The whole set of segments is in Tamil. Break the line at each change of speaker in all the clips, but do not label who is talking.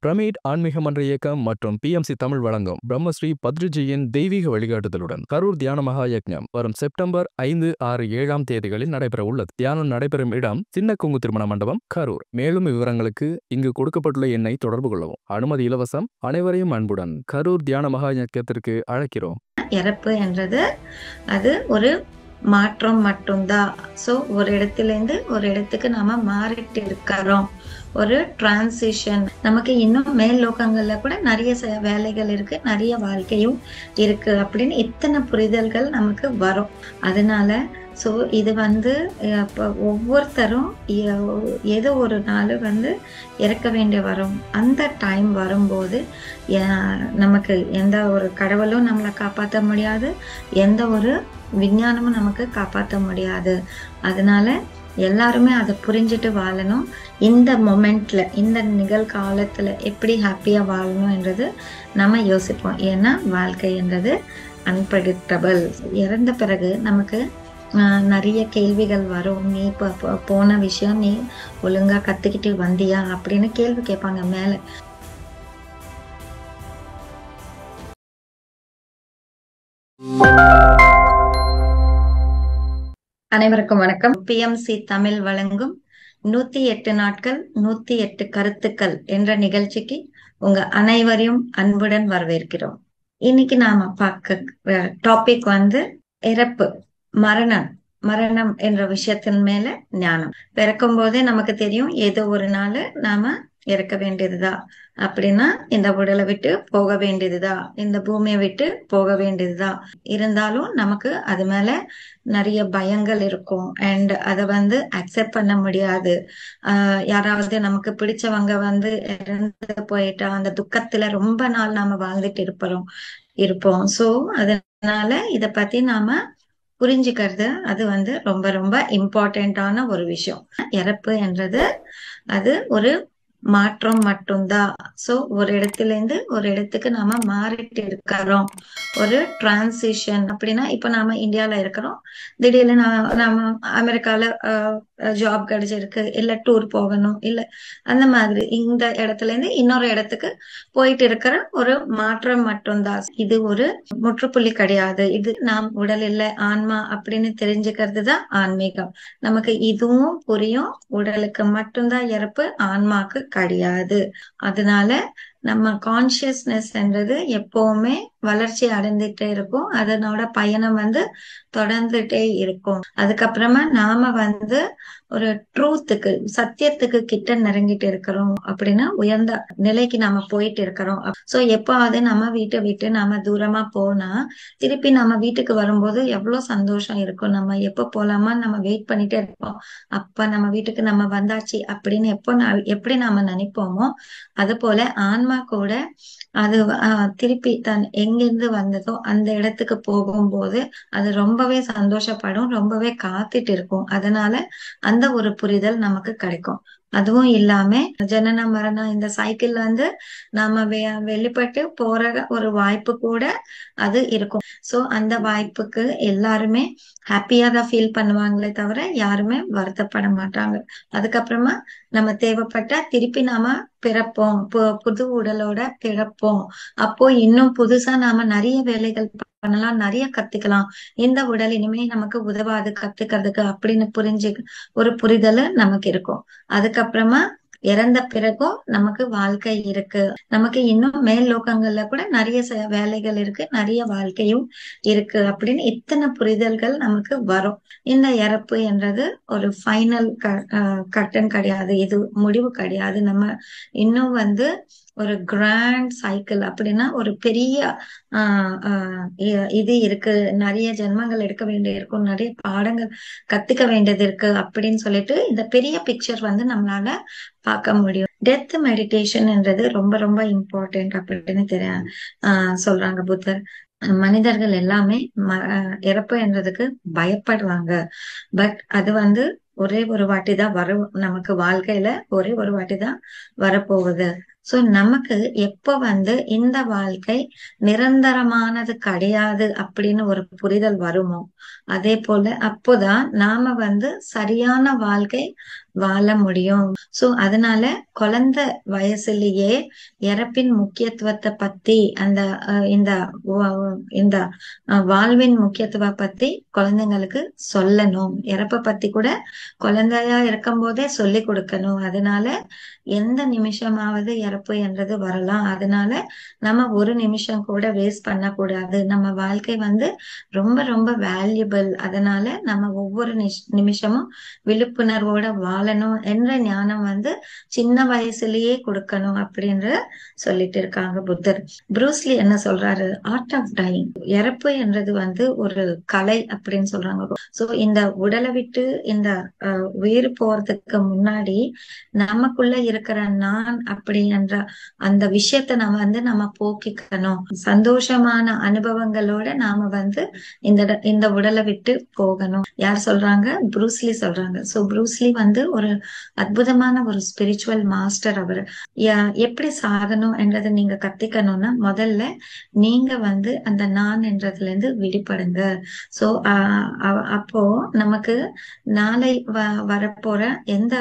பிரமிட் ஆன்மீக மன்ற இயக்கம் மற்றும் PMC தமிழ் வழங்கும் பிரம்மஸ்ரீ பத்ரிஜியின் தெய்வீக வழிகாட்டுதலுடன் கரூர் தியான மகா யக்ஞம் வரும் செப்டம்பர் 5, 6, 7ஆம் தேதிகளில் நடைபெற உள்ளது. தியானம் நடைபெறும் இடம் சின்ன கொங்கு திருமண மண்டபம், கரூர். மேலும் விவரங்களுக்கு இங்கு கொடுக்கப்பட்டுள்ள எண்ணை தொடர்பு கொள்ளவும். அனுமதி இலவசம். அனைவரையும் அன்புடன் கரூர் தியான மகா யக்ஞத்திற்கு அழைக்கிறோம்.
இறப்பு என்றது அது ஒரு மாற்றம் மட்டும்தான். ஸோ ஒரு இடத்திலேருந்து ஒரு இடத்துக்கு நாம மாறிட்டு இருக்கிறோம். ஒரு டிரான்சிஷன். நமக்கு இன்னும் மேல் லோகங்கள்ல கூட நிறைய வேலைகள் இருக்கு, நிறைய வாழ்க்கையும் இருக்கு அப்படின்னு இத்தனை புரிதல்கள் நமக்கு வரும். அதனால ஸோ இது இப்போ ஒவ்வொருத்தரும் ஏதோ ஒரு நாள் இறக்க வேண்டிய வரும். அந்த டைம் வரும்போது நமக்கு எந்த ஒரு கடவுளும் நம்மளை காப்பாற்ற முடியாது, எந்த ஒரு விஞ்ஞானமும் நமக்கு காப்பாற்ற முடியாது. அதனால எல்லாருமே அதை புரிஞ்சுட்டு வாழணும். இந்த மொமெண்ட்ல, இந்த நிகழ்காலத்துல எப்படி ஹாப்பியா வாழணும் என்றது நம்ம யோசிப்போம். ஏன்னா வாழ்க்கை என்றது அன்பிரடிக்டபிள். இறந்த பிறகு நமக்கு நிறைய கேள்விகள் வரும். நீ போன விஷயம் நீ ஒழுங்கா கத்துக்கிட்டு வந்தியா அப்படின்னு கேள்வி கேட்பாங்க மேல. அனைவருக்கும் வணக்கம். PMC தமிழ் வழங்கும் 108 நாட்கள் 108 கருத்துக்கள் என்ற நிகழ்ச்சிக்கு உங்க அனைவரையும் அன்புடன் வரவேற்கிறோம். இன்னைக்கு நாம பார்க்க டாபிக் இறப்பு, மரணம் என்ற விஷயத்தின் மேல ஞானம். பிறக்கும் போதே நமக்கு தெரியும் ஏதோ ஒரு நாள் நாம இறக்க வேண்டியதுதான். அப்படின்னா இந்த உடலை விட்டு போக வேண்டியதுதான், இந்த பூமியை விட்டு போக வேண்டியதுதான். இருந்தாலும் நமக்கு அது மேல நிறைய பயங்கள் இருக்கும். அண்ட் அதை அக்செப்ட் பண்ண முடியாது. யாராவது நமக்கு பிடிச்சவங்க இறந்து போயிட்டா அந்த துக்கத்துல ரொம்ப நாள் நாம வாழ்ந்துட்டு இருப்போம். சோ அதனால இத பத்தி நாம புரிஞ்சுக்கிறது அது ரொம்ப ரொம்ப இம்பார்ட்டன்டான ஒரு விஷயம். இறப்பு என்றது அது ஒரு மாற்றம் மட்டும்தான். சோ ஒரு இடத்திலேருந்து ஒரு இடத்துக்கு நாம மாறிட்டு இருக்கிறோம். ஒரு டிரான்சிஷன். அப்படின்னா இப்ப நாம இந்தியால இருக்கிறோம், திடீர்னு நாம அமெரிக்கால ஜாப் கிடைச்சிருக்கு, இல்ல டூர் போகணும், இல்ல அந்த மாதிரி இந்த இடத்துல இருந்து இன்னொரு இடத்துக்கு போயிட்டு இருக்கிற ஒரு மாற்றம் மட்டும்தான். இது ஒரு முற்றுப்புள்ளி கிடையாது. இது நாம் உடல் இல்லை ஆன்மா அப்படின்னு தெரிஞ்சுக்கிறது தான் ஆன்மீகம். நமக்கு இதுவும் புரியும். உடலுக்கு மட்டும்தான் இறப்பு, ஆன்மாக்கு கிடையாது. அதனால நம்ம கான்சியஸ்னஸ் என்றது எப்பவுமே வளர்ச்சி அடைந்துட்டே இருக்கும். அதனோட பயணம் தொடர்ந்துட்டே இருக்கும். அதுக்கப்புறமா நாம ஒரு ட்ரூத்துக்கு, சத்தியத்துக்கு கிட்ட நெருங்கிட்டு இருக்கிறோம். அப்படின்னா உயர்ந்த நிலைக்கு நாம போயிட்டு இருக்கிறோம். சோ எப்பாவது நம்ம வீட்டை விட்டு நாம தூரமா போனா திருப்பி நம்ம வீட்டுக்கு வரும்போது எவ்வளவு சந்தோஷம் இருக்கும். நம்ம எப்ப போலாமா நம்ம வெயிட் பண்ணிட்டே இருப்போம். அப்ப நம்ம வீட்டுக்கு நம்ம வந்தாச்சு அப்படின்னு எப்படி நாம நினைப்போமோ அது போல ஆன்மா கூட அது திருப்பி தான் எங்கிருந்து வந்ததோ அந்த இடத்துக்கு போகும்போது அது ரொம்பவே சந்தோஷப்படும், ரொம்பவே காத்துட்டு இருக்கும். அதனால அந்த ஒரு புரிதல் நமக்கு கிடைக்கும். அதுவும் இல்லாம ஜனன மரணம் இந்த சைக்கிள் நாம வெளிப்பட்டு போற ஒரு வாய்ப்பு கூட அது இருக்கும். சோ அந்த வாய்ப்புக்கு எல்லாருமே ஹாப்பியா தான் ஃபீல் பண்ணுவாங்களே தவிர யாருமே வருத்தப்பட மாட்டாங்க. அதுக்கப்புறமா நம்ம தேவைப்பட்டா திருப்பி நாம பிறப்போம், புது உடலோட பிறப்போம். அப்போ இன்னும் புதுசா நாம நிறைய வேலைகள் பண்ணலாம், நிறைய கத்துக்கலாம். இந்த உடல் இனிமே நமக்கு உதவாது கத்துக்கிறதுக்கு அப்படின்னு ஒரு புரிதல் நமக்கு இருக்கும். அதுக்கப்புறமா இறந்த பிறகும் நமக்கு வாழ்க்கை இருக்கு. நமக்கு இன்னும் மேல் லோகங்கள்ல கூட நிறைய வேலைகள் இருக்கு, நிறைய வாழ்க்கையும் இருக்கு அப்படின்னு இத்தனை புரிதல்கள் நமக்கு வரும். இந்த இறப்பு என்றது ஒரு ஃபைனல் கட்டன் கிடையாது, இது முடிவு கிடையாது. நம்ம இன்னும் ஒரு கிராண்ட் சைக்கிள், அப்படின்னா ஒரு பெரிய இது இருக்கு, நிறைய ஜென்மங்கள் எடுக்க வேண்டியது இருக்கும், நிறைய பாடங்கள் கத்துக்க வேண்டியது இருக்கு அப்படின்னு சொல்லிட்டு இந்த பெரிய பிக்சர் நம்மளால பார்க்க முடியும். டெத் மெடிடேஷன் என்றது ரொம்ப ரொம்ப இம்பார்ட்டன்ட் அப்படின்னு சொல்றாங்க புத்தர். மனிதர்கள் எல்லாமே இறப்பு என்றதுக்கு பயப்படுவாங்க. பட் அது ஒரே ஒரு வாட்டி தான் வரும். நமக்கு வாழ்க்கையில ஒரே ஒரு வாட்டி தான் வரப்போகுது. சோ நமக்கு எப்ப இந்த வாழ்க்கை நிரந்தரமானது கிடையாது அப்படின்னு ஒரு புரிதல் வருமோ, அதே போல அப்போதான் நாம சரியான வாழ்க்கை வாழ முடியும். சோ அதனால குழந்தை வயசுலயே இறப்பின் முக்கியத்துவத்தை பத்தி அந்த இந்த வாழ்வின் முக்கியத்துவ பத்தி குழந்தைங்களுக்கு சொல்லணும். இறப்ப பத்தி கூட குழந்தையா இருக்கும் போதே சொல்லி கொடுக்கணும். அதனால எந்த நிமிஷமாவது இறப்பு என்றது வரலாம். அதனால நம்ம ஒரு நிமிஷம் கூட வேஸ்ட் பண்ணக்கூடாது. நம்ம வாழ்க்கை ரொம்ப ரொம்ப வேல்யூபிள். அதனால நம்ம ஒவ்வொரு நிமிஷமும் விழிப்புணர்வோட வாழணும் என்ற ஞானம் சின்ன வயசுலயே கொடுக்கணும் அப்படின்ற சொல்லிட்டு இருக்காங்க புத்தர். ப்ரூஸ்லி என்ன சொல்றாரு? ஆர்ட் ஆஃப் டைங், இறப்பு என்றது ஒரு கலை அப்படின்னு சொல்றாங்க. சோ இந்த உடலை விட்டு இந்த உயிர் போறதுக்கு முன்னாடி நமக்குள்ள இருக்கிற நான் அப்படி என்ற அந்த விஷயத்த நம்ம போக்கிக்கணும். சந்தோஷமான அனுபவங்களோட நாம இந்த உடலை விட்டு போகணும். யார் சொல்றாங்க? ப்ரூஸ்லி சொல்றாங்க. சோ ப்ரூஸ்லி ஒரு அற்புதமான ஒரு ஸ்பிரிச்சுவல் மாஸ்டர். அவர் எப்படி சாகணும் என்றதை நீங்க கத்துக்கணும்னா முதல்ல நீங்க அந்த நான் என்றதுல இருந்து விடுபடுங்க. சோ அப்போ நமக்கு நாளை வரப்போற எந்த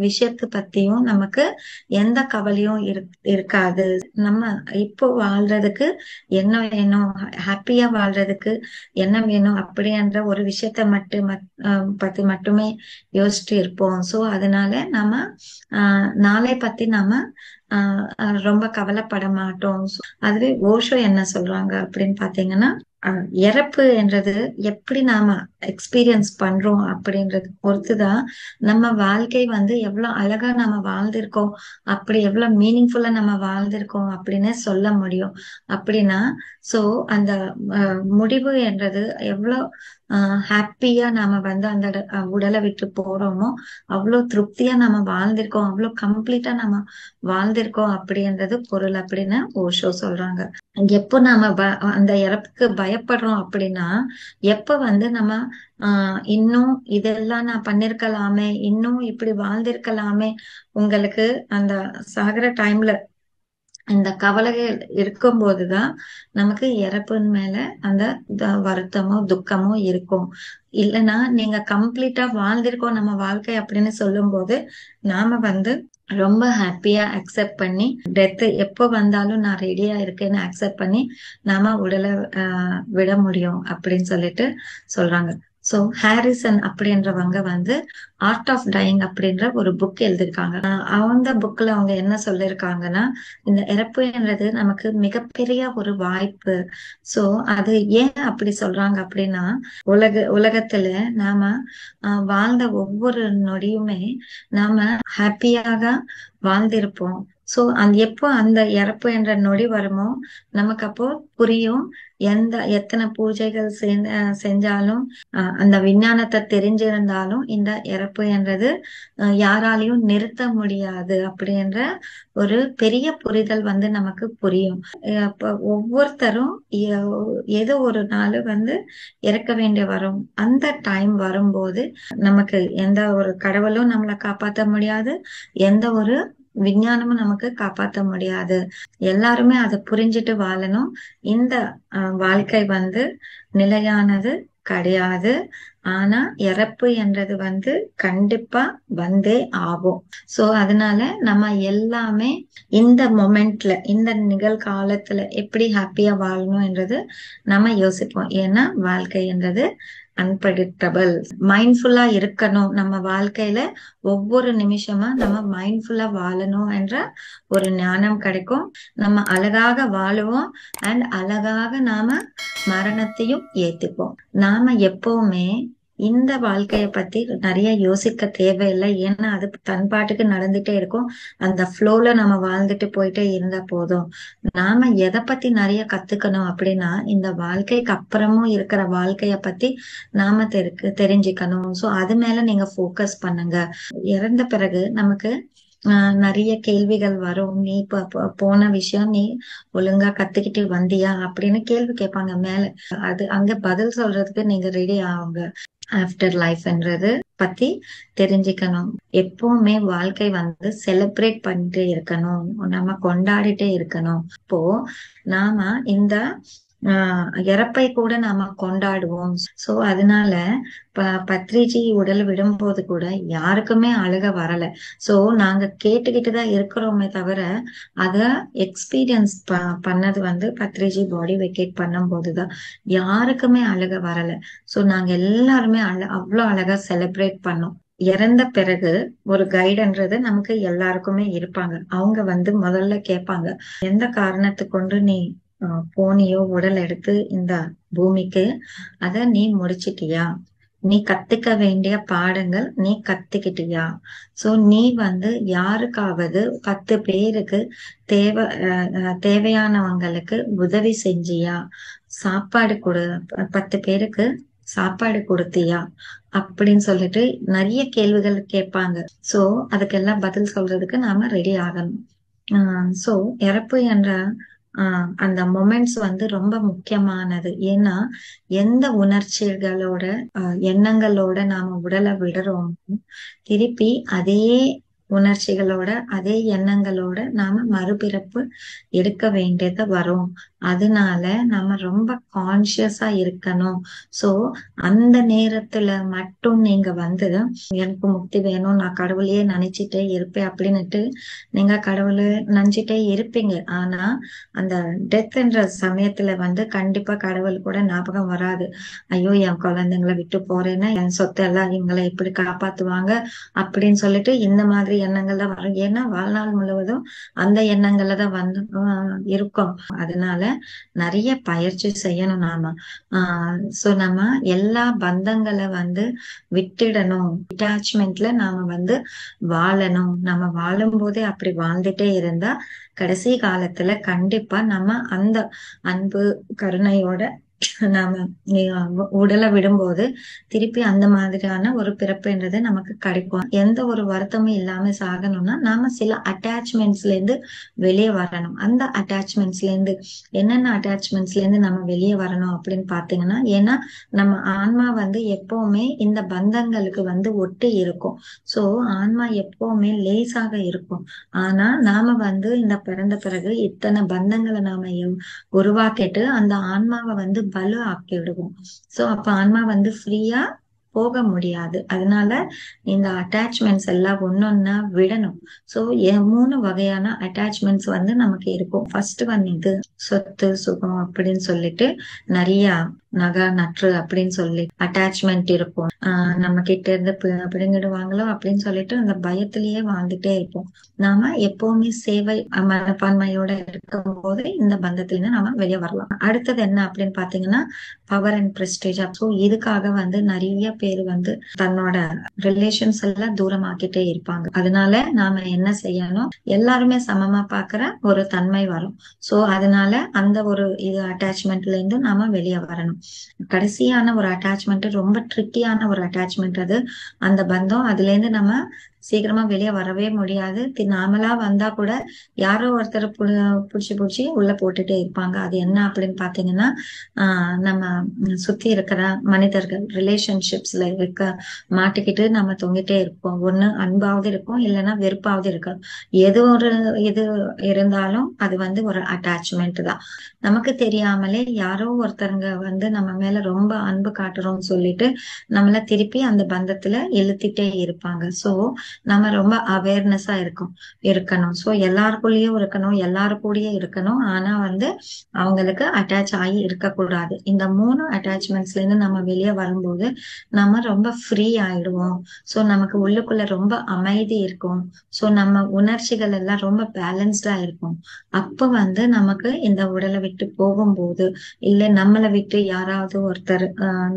விஷயத்தை பத்தியும் நமக்கு எந்த கவலையும் இருக்காது. நம்ம இப்போ வாழ்றதுக்கு என்ன வேணும், ஹாப்பியா வாழ்றதுக்கு என்ன வேணும் அப்படின்ற ஒரு விஷயத்த பத்தி மட்டுமே யோசிச்சுட்டு இருப்போம். சோ அதனால நம்ம நாளை பத்தி நாம ரொம்ப கவலைப்பட மாட்டோம். அதுவே ஓஷோ என்ன சொல்றாங்க அப்படின்னு பாத்தீங்கன்னா, இறப்பு என்றது எப்படி நாம எக்ஸ்பீரியன்ஸ் பண்றோம் அப்படின்றது பொறுத்துதான் நம்ம வாழ்க்கை எவ்வளவு அழகா நம்ம வாழ்ந்திருக்கோம், அப்படி எவ்வளவு மீனிங்ஃபுல்லா நம்ம வாழ்ந்திருக்கோம் அப்படின்னு சொல்ல முடியும். அப்படின்னா சோ அந்த முடிவு என்றது எவ்வளவு ஹாப்பியா நாம அந்த உடலை விட்டு போறோமோ அவ்வளவு திருப்தியா நம்ம வாழ்ந்திருக்கோம், அவ்வளவு கம்ப்ளீட்டா நம்ம வாழ்ந்திருக்கோம் அப்படின்றது பொருள் அப்படின்னு ஓஷோ சொல்றாங்க. எப்போ நாம அந்த இறப்புக்கு பயப்படுறோம் அப்படின்னா, எப்ப நம்ம இன்னும் இதெல்லாம் நான் பண்ணிருக்கலாமே, இன்னும் இப்படி வாழ்ந்திருக்கலாமே, உங்களுக்கு அந்த சாகர டைம்ல இந்த கவலைகள் இருக்கும் போதுதான் நமக்கு இறப்பின் மேல அந்த வருத்தமோ துக்கமோ இருக்கும். இல்லைன்னா நீங்க கம்ப்ளீட்டா வாழ்ந்திருக்கோம் நம்ம வாழ்க்கை அப்படின்னு சொல்லும் போது நாம ரொம்ப ஹாப்பியா அக்செப்ட் பண்ணி டெத் எப்போ வந்தாலும் நான் ரெடியா இருக்கேன்னு அக்செப்ட் பண்ணி நாம உடலை விட முடியும் அப்படின்னு சொல்லிட்டு சொல்றாங்க. சோ ஹாரிசன் அப்படின்றவங்க ஆர்ட் ஆஃப் டைங் அப்படின்ற ஒரு புக் எழுதியிருக்காங்க. அந்த புக்ல அவங்க என்ன சொல்லிருக்காங்கன்னா, இந்த இறப்புன்றது நமக்கு மிகப்பெரிய ஒரு வாய்ப்பு. சோ அது ஏன் அப்படி சொல்றாங்க அப்படின்னா, உலகத்துல நாம வாழ்ந்த ஒவ்வொரு நொடியுமே நாம ஹாப்பியாக வாழ்ந்திருப்போம். சோ எப்போ அந்த இறப்பு என்ற நொடி வருமோ நமக்கு அப்போ புரியும், எத்தனை பூஜைகள் செஞ்சாலும் அந்த விஞ்ஞானத்தை தெரிஞ்சிருந்தாலும் இந்த இறப்பு என்றது யாராலையும் நிறுத்த முடியாது அப்படின்ற ஒரு பெரிய புரிதல் நமக்கு புரியும். அப்ப ஒவ்வொருத்தரும் ஏதோ ஒரு நாள் இறக்க வேண்டிய வரும். அந்த டைம் வரும்போது நமக்கு எந்த ஒரு கடவுளும் நம்மளை காப்பாற்ற முடியாது, எந்த ஒரு விஞ்ஞானமும் நமக்கு காப்பாற்ற முடியாது. எல்லாருமே அதை புரிஞ்சுட்டு வாழணும். இந்த வாழ்க்கை நிலையானது கிடையாது. ஆனா இறப்பு என்றது கண்டிப்பா வந்தே ஆகும். சோ அதனால நம்ம எல்லாமே இந்த மொமெண்ட்ல, இந்த நிகழ்காலத்துல எப்படி ஹாப்பியா வாழணும் என்றது நம்ம யோசிப்போம். ஏன்னா வாழ்க்கை என்றது அன்பிரடிக்டபிள். மைண்ட்ஃபுல்லா இருக்கணும். நம்ம வாழ்க்கையில ஒவ்வொரு நிமிஷமா நம்ம மைண்ட்ஃபுல்லா வாழணும் என்ற ஒரு ஞானம் கிடைக்கும். நம்ம அழகாக வாழுவோம் அண்ட் அழகாக நாம மரணத்தையும் ஏத்துப்போம். நாம எப்பவுமே இந்த வாழ்க்கைய பத்தி நிறைய யோசிக்க தேவையில்லை. ஏன்னா அது தன் பாட்டுக்கு நடந்துட்டே இருக்கும். அந்த ஃப்ளோல நம்ம வாழ்ந்துட்டு போயிட்டே இருந்தா போதும். நாம எதை பத்தி நிறைய கத்துக்கணும் அப்படின்னா, இந்த வாழ்க்கைக்கு அப்புறமும் இருக்கிற வாழ்க்கைய பத்தி நாம தெரிஞ்சுக்கணும். சோ அது மேல நீங்க ஃபோக்கஸ் பண்ணுங்க. இறந்த பிறகு நமக்கு நிறைய கேள்விகள் வரும். நீ போன விஷயம் நீ ஒழுங்கா கத்துக்கிட்டு வந்தியா அப்படின்னு கேள்வி கேட்பாங்க மேல. அது அங்க பதில் சொல்றதுக்கு நீங்க ரெடி ஆகுங்க. ஆஃப்டர் லைஃப்ன்றது பத்தி தெரிஞ்சுக்கணும். எப்பவுமே வாழ்க்கை வந்து செலிப்ரேட் பண்ணிட்டே இருக்கணும், நம்ம கொண்டாடிட்டே இருக்கணும். இப்போ நாம இந்த இறப்பை கூட நாம கொண்டாடுவோம். சோ அதனால பத்ரிஜி உடல் விடும்போது கூட யாருக்குமே அழுக வரல. சோ நாங்க கேட்டுக்கிட்டுதான் இருக்கிறோமே தவிர அத எக்ஸ்பீரியன்ஸ் பண்ணது வந்து பத்ரிஜி பாடி வெக்கேட் பண்ணும் போதுதான் யாருக்குமே அழுக வரல. சோ நாங்க எல்லாருமே அவ்வளவு அழகா செலிப்ரேட் பண்ணோம். இறந்த பிறகு ஒரு கைடுன்றது நமக்கு எல்லாருக்குமே இருப்பாங்க. அவங்க வந்து முதல்ல கேட்பாங்க, எந்த காரணத்தை கொண்டு நீ போனியோ உடல் எடுத்து இந்த பூமிக்கு, அத நீ முடிச்சிட்டியா, நீ கத்துக்க வேண்டிய பாடங்கள் நீ கத்துக்கிட்டியா, சோ நீ வந்து யாருக்காவது 10 பேருக்கு தேவை தேவையானவங்களுக்கு உதவி செஞ்சியா, சாப்பாடு கொடு, 10 பேருக்கு சாப்பாடு கொடுத்தியா அப்படின்னு சொல்லிட்டு நிறைய கேள்விகள் கேட்பாங்க. சோ அதுக்கெல்லாம் பதில் சொல்றதுக்கு நாம ரெடி ஆகணும். சோ இறப்பு என்ற அந்த மொமெண்ட்ஸ் வந்து ரொம்ப முக்கியமானது. ஏன்னா எந்த உணர்ச்சிகளோட எண்ணங்களோட நாம உடலை விடுறோம், திருப்பி அதே உணர்ச்சிகளோட அதே எண்ணங்களோட நாம மறுபிறப்பு எடுக்க வேண்டியது வரும். அதனால நம்ம ரொம்ப கான்சியஸா இருக்கணும். சோ அந்த நேரத்துல மட்டும் நீங்க வந்து எனக்கு முக்தி வேணும், நான் கடவுளையே நினைச்சிட்டே இருப்பேன் அப்படின்னுட்டு நீங்க கடவுளை நினைச்சிட்டே இருப்பீங்க. ஆனா அந்த டெத்ன்ற சமயத்துல வந்து கண்டிப்பா கடவுள் கூட ஞாபகம் வராது. ஐயோ என் குழந்தைங்களை விட்டு போறேன்னா என் சொத்தை எல்லாம் இவங்களை எப்படி காப்பாத்துவாங்க அப்படின்னு சொல்லிட்டு இந்த மாதிரி எண்ணங்கள் தான் வரும். ஏன்னா வாழ்நாள் முழுவதும் அந்த எண்ணங்கள்ல தான் வந்து இருக்கும். அதனால நிறைய பயிற்சி செய்யணும் நாம. சோ நம்ம எல்லா பந்தங்களை வந்து விட்டுடணும். அட்டாச்மெண்ட்ல நாம வந்து வாழணும். நம்ம வாழும் போதே அப்படி வாழ்ந்துட்டே இருந்தா கடைசி காலத்துல கண்டிப்பா நம்ம அந்த அன்பு கருணையோட நாம உடலை விடும்போது திருப்பி அந்த மாதிரியான ஒரு பிறப்புன்றது நமக்கு கிடைக்கும். எந்த ஒரு வருத்தமும் இல்லாம சாகணும்னா நாம சில அட்டாச்மெண்ட்ஸ்ல இருந்து வெளியே வரணும். அந்த அட்டாச்மெண்ட்ஸ்ல இருந்து என்னென்ன அட்டாச்மெண்ட்ஸ்ல இருந்து நம்ம வெளியே வரணும் அப்படின்னு பாத்தீங்கன்னா, ஏன்னா நம்ம ஆன்மா வந்து எப்பவுமே இந்த பந்தங்களுக்கு வந்து ஒட்டி இருக்கும். சோ ஆன்மா எப்பவுமே லேசாக இருக்கும். ஆனா நாம வந்து இந்த பிறந்த பிறகு இத்தனை பந்தங்களை நாம உருவாக்கிட்டு அந்த ஆன்மாவை வந்து பலு ஆக்கி விடுவோம். சோ அப்ப ஆன்மா வந்து ஃப்ரீயா போக முடியாது. அதனால இந்த அட்டாச்மெண்ட்ஸ் எல்லாம் ஒன்னொன்னா விடணும். சோ 3 வகையான அட்டாச்மெண்ட்ஸ் வந்து நமக்கு இருக்கும். ஃபர்ஸ்ட் வந்து இது சொத்து சுகம் அப்படின்னு சொல்லிட்டு நிறைய நகை நற்று அப்படின்னு சொல்லி அட்டாச்மெண்ட் இருக்கும். நம்ம கிட்ட இருந்து பிடுங்கிடுவாங்களோ அப்படின்னு சொல்லிட்டு அந்த பயத்திலேயே வாழ்ந்துட்டே இருப்போம். நாம எப்பவுமே சேவை மனப்பான்மையோட இருக்கும் போது இந்த பந்தத்துல இருந்து நாம வெளியே வரலாம். அடுத்தது என்ன அப்படின்னு பாத்தீங்கன்னா பவர் அண்ட் பிரஸ்டேஜ். ஸோ இதுக்காக வந்து நிறைய பேர் வந்து தன்னோட ரிலேஷன்ஸ் எல்லாம் தூரமாக்கிட்டே இருப்பாங்க. அதனால நாம என்ன செய்யணும், எல்லாருமே சமமா பாக்குற ஒரு தன்மை வரும். சோ அதனால அந்த ஒரு இது அட்டாச்மெண்ட்ல இருந்து நாம வெளியே வரணும். கடைசியான ஒரு அட்டாச்மெண்ட் ரொம்ப ட்ரிக்கியான ஒரு அட்டாச்மெண்ட் அது. அந்த பந்தம் அதுல இருந்து நம்ம சீக்கிரமா வெளியே வரவே முடியாது. நாமளா வந்தா கூட யாரோ ஒருத்தர் புடிச்சு உள்ள போட்டுட்டே இருப்பாங்க. அது என்ன அப்படின்னு பாத்தீங்கன்னா நம்ம சுத்தி இருக்கிற மனிதர்கள் ரிலேஷன்ஷிப்ஸ்ல இருக்க மாட்டிக்கிட்டு நம்ம தொங்கிட்டே இருப்போம். ஒண்ணு அன்பாவது இருக்கும், இல்லைன்னா வெறுப்பாவது இருக்கும். எது ஒரு இது இருந்தாலும் அது வந்து ஒரு அட்டாச்மெண்ட் தான். நமக்கு தெரியாமலே யாரோ ஒருத்தருங்க வந்து நம்ம மேல ரொம்ப அன்பு காட்டுறோம்னு சொல்லிட்டு நம்மள திருப்பி அந்த பந்தத்துல இழுத்திட்டே இருப்பாங்க. சோ நம்ம ரொம்ப அவேர்னஸா இருக்கணும். சோ எல்லாருக்குள்ளயும் இருக்கணும், எல்லாரு கூடயே இருக்கணும். ஆனா வந்து அவங்களுக்கு அட்டாச் ஆகி இருக்கக்கூடாது. இந்த 3 அட்டாச்மெண்ட்ஸ்ல இருந்து நம்ம வெளியே வரும்போது நம்ம ரொம்ப ஃப்ரீ ஆயிடுவோம். சோ நமக்கு உள்ளுக்குள்ள ரொம்ப அமைதி இருக்கும். சோ நம்ம உணர்ச்சிகள் எல்லாம் ரொம்ப பேலன்ஸ்டா இருக்கும். அப்ப வந்து நமக்கு இந்த உடலை விட்டு போகும்போது, இல்ல நம்மளை விட்டு யாராவது ஒருத்தர்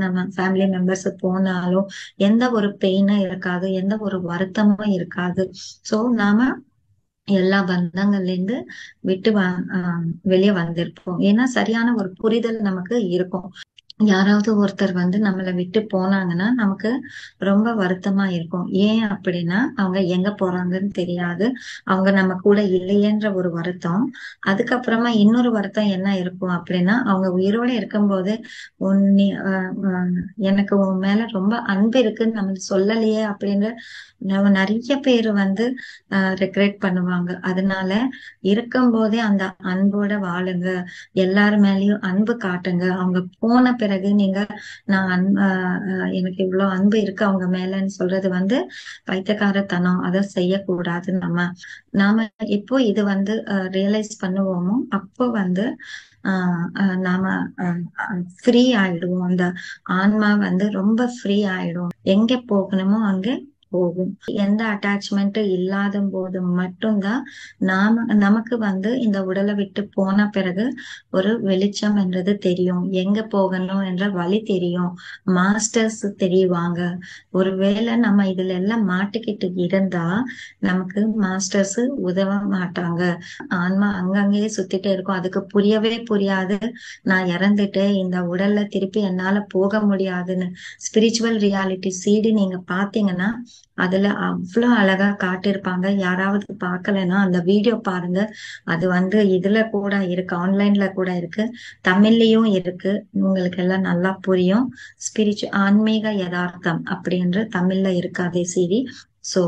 நம்ம ஃபேமிலி மெம்பர்ஸ் போனாலும் எந்த ஒரு பெயினும் இருக்காது, எந்த ஒரு வருத்தமும் இருக்காது. சோ நாம எல்லா பந்தங்கள்ல இருந்து விட்டு வெளியே வந்திருப்போம். ஏன்னா சரியான ஒரு புரிதல் நமக்கு இருக்கும். யாராவது ஒருத்தர் நம்மளை விட்டு போனாங்கன்னா நமக்கு ரொம்ப வருத்தமா இருக்கும். ஏன் அப்படின்னா அவங்க எங்க போறாங்கன்னு தெரியாது. அவங்க நம்ம கூட இல்லையேன்ற ஒரு வருத்தம். அதுக்கப்புறமா இன்னொரு வருத்தம் என்ன இருக்கும் அப்படின்னா, அவங்க உயிரோட இருக்கும்போது உன் எனக்கு உன் மேல ரொம்ப அன்பு இருக்குன்னு நம்ம சொல்லலையே அப்படின்னு நம்ம நிறைய பேர் ரெக்ரெட் பண்ணுவாங்க. அதனால இருக்கும்போதே அந்த அன்போட வாழுங்க. எல்லார் மேலயும் அன்பு காட்டுங்க. அவங்க போன பிறகு நீங்க நான் எனக்கு இவ்வளவு அன்பு இருக்கு அவங்க மேலன்னு சொல்றது பைத்தியக்காரத்தனம். அதை செய்யக்கூடாது. நாம எப்போ இது ரியலைஸ் பண்ணுவோமோ அப்போ நாம ஃப்ரீ ஆயிடுவோம். அந்த ஆன்மா ரொம்ப ஃப்ரீ ஆயிடும். எங்க போகணுமோ அங்க போகும். எந்த அட்டாச்மெண்ட்டும் இல்லாத போது மட்டும்தான் நமக்கு இந்த உடலை விட்டு போன பிறகு ஒரு வெளிச்சம் என்றது தெரியும். எங்க போகணும் என்ற வழி தெரியும். மாஸ்டர்ஸ் தெரியுவாங்க. ஒருவேளை நம்ம இதுல எல்லாம் மாட்டிக்கிட்டு இருந்தா நமக்கு மாஸ்டர்ஸ் உதவ மாட்டாங்க. ஆன்மா அங்கங்கேயே சுத்திட்டே இருக்கும். அதுக்கு புரியவே புரியாது, நான் இறந்துட்டேன், இந்த உடல்ல திருப்பி என்னால போக முடியாதுன்னு. ஸ்பிரிச்சுவல் ரியாலிட்டி சீடி நீங்க பாத்தீங்கன்னா அதுல அவ்வளவு அழகா காட்டியிருப்பாங்க. யாராவது பார்க்கலன்னா அந்த வீடியோ பாருங்க. அது இதுல கூட இருக்கு, ஆன்லைன்ல கூட இருக்கு, தமிழ்லயும் இருக்கு. உங்களுக்கு எல்லாம் நல்லா புரியும். ஆன்மீக யதார்த்தம் அப்படின்ற தமிழ்ல இருக்கு அதே சீடி. சோ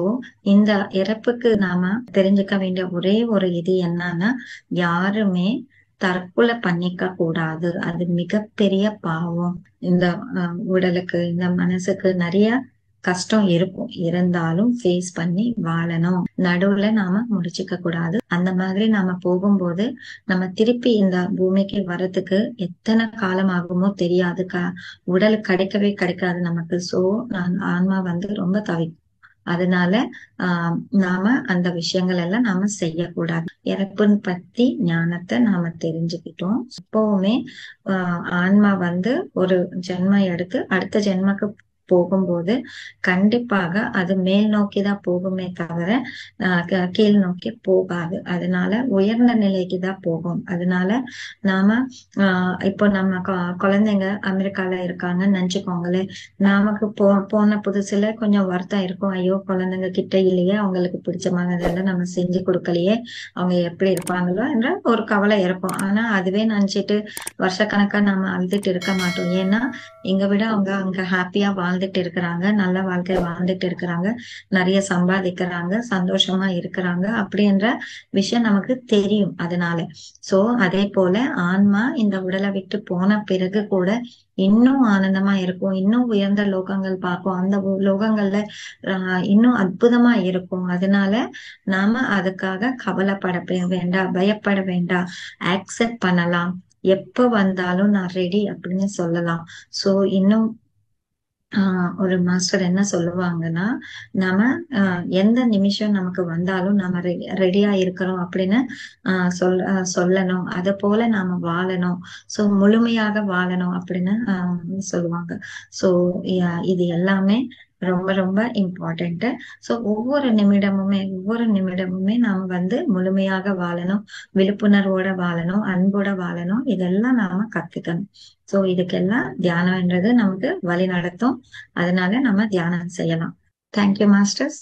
இந்த இறப்புக்கு நாம தெரிஞ்சுக்க வேண்டிய ஒரே ஒரு இது என்னன்னா, யாருமே தற்கொலை பண்ணிக்க கூடாது. அது மிகப்பெரிய பாவம். இந்த உடலுக்கு இந்த மனசுக்கு நிறைய கஷ்டம் இருக்கும். இருந்தாலும் ஃபேஸ் பண்ணி வாழணும். நடுவுல நாம முடிச்சுக்க கூடாது. அந்த மாதிரி நாம போகும்போது நம்ம திருப்பி இந்த பூமிக்கு வர்றதுக்கு எத்தனை காலம் ஆகுமோ தெரியாது. உடல் கிடைக்கவே கிடைக்காது நமக்கு. சோ ஆன்மா ரொம்ப தவிக்கும். அதனால நாம அந்த விஷயங்கள் எல்லாம் நாம செய்யக்கூடாது. இறப்புன்னு பத்தி ஞானத்தை நாம தெரிஞ்சுக்கிட்டோம். எப்பவுமே ஆன்மா ஒரு ஜென்மம் எடுத்து அடுத்த ஜென்மக்கு போகும்போது கண்டிப்பாக அது மேல் நோக்கிதான் போகுமே தவிர கீழ் நோக்கி போகாது. அதனால உயர்ந்த நிலைக்கு தான் போகும். அதனால நாம இப்போ நம்ம குழந்தைங்க அமெரிக்கால இருக்காங்கன்னு நினைச்சுக்கோங்களேன். நமக்கு போன புதுசுல கொஞ்சம் வருத்தம் இருக்கும். ஐயோ குழந்தைங்க கிட்ட இல்லையே, அவங்களுக்கு பிடிச்ச மாதிரிலாம் நம்ம செஞ்சு கொடுக்கலையே, அவங்க எப்படி இருப்பாங்களோ என்ற ஒரு கவலை இருக்கும். ஆனா அதுவே நினைச்சிட்டு வருஷக்கணக்கா நாம அழுதுட்டு இருக்க மாட்டோம். ஏன்னா எங்க விட அவங்க அங்க ஹாப்பியா வாழ்ந்துட்டு இருக்கிறாங்க, நல்ல வாழ்க்கை வாழ்ந்துட்டு இருக்கிறாங்க, நிறைய சம்பாதிக்கிறாங்க, சந்தோஷமா இருக்கிறாங்க அப்படின்ற விஷயம் நமக்கு தெரியும். அதனால சோ அதே போல ஆன்மா இந்த உடலை விட்டு போன பிறகு கூட இன்னும் ஆனந்தமா இருக்கும். இன்னும் உயர்ந்த லோகங்கள் பார்க்கும். அந்த லோகங்கள்ல இன்னும் அற்புதமா இருக்கும். அதனால நாம அதுக்காக கவலைப்பட வேண்டாம், பயப்பட வேண்டாம். ஆக்செப்ட் பண்ணலாம். எப்ப வந்தாலும் நான் ரெடி அப்படின்னு சொல்லலாம். சோ இன்னும் ஒரு மாஸ்டர் என்ன சொல்லுவாங்கன்னா, நாம எந்த நிமிஷம் நமக்கு வந்தாலும் நாம ரெடியா இருக்கிறோம் அப்படின்னு சொல்லணும். அது போல நாம வாழணும். சோ முழுமையாக வாழணும் அப்படின்னு சொல்லுவாங்க. சோ இது எல்லாமே ரொம்ப ரொம்ப இம்பார்ட்டன்ட். சோ ஒவ்வொரு நிமிடமுமே நாம முழுமையாக வாழணும், விழிப்புணர்வோட வாழணும், அன்போட வாழணும். இதெல்லாம் நாம கத்துக்கணும். சோ இதுக்கெல்லாம் தியானம்ன்றது நமக்கு வழி நடத்தும். அதனால நம்ம தியானம் செய்யலாம். Thank you masters.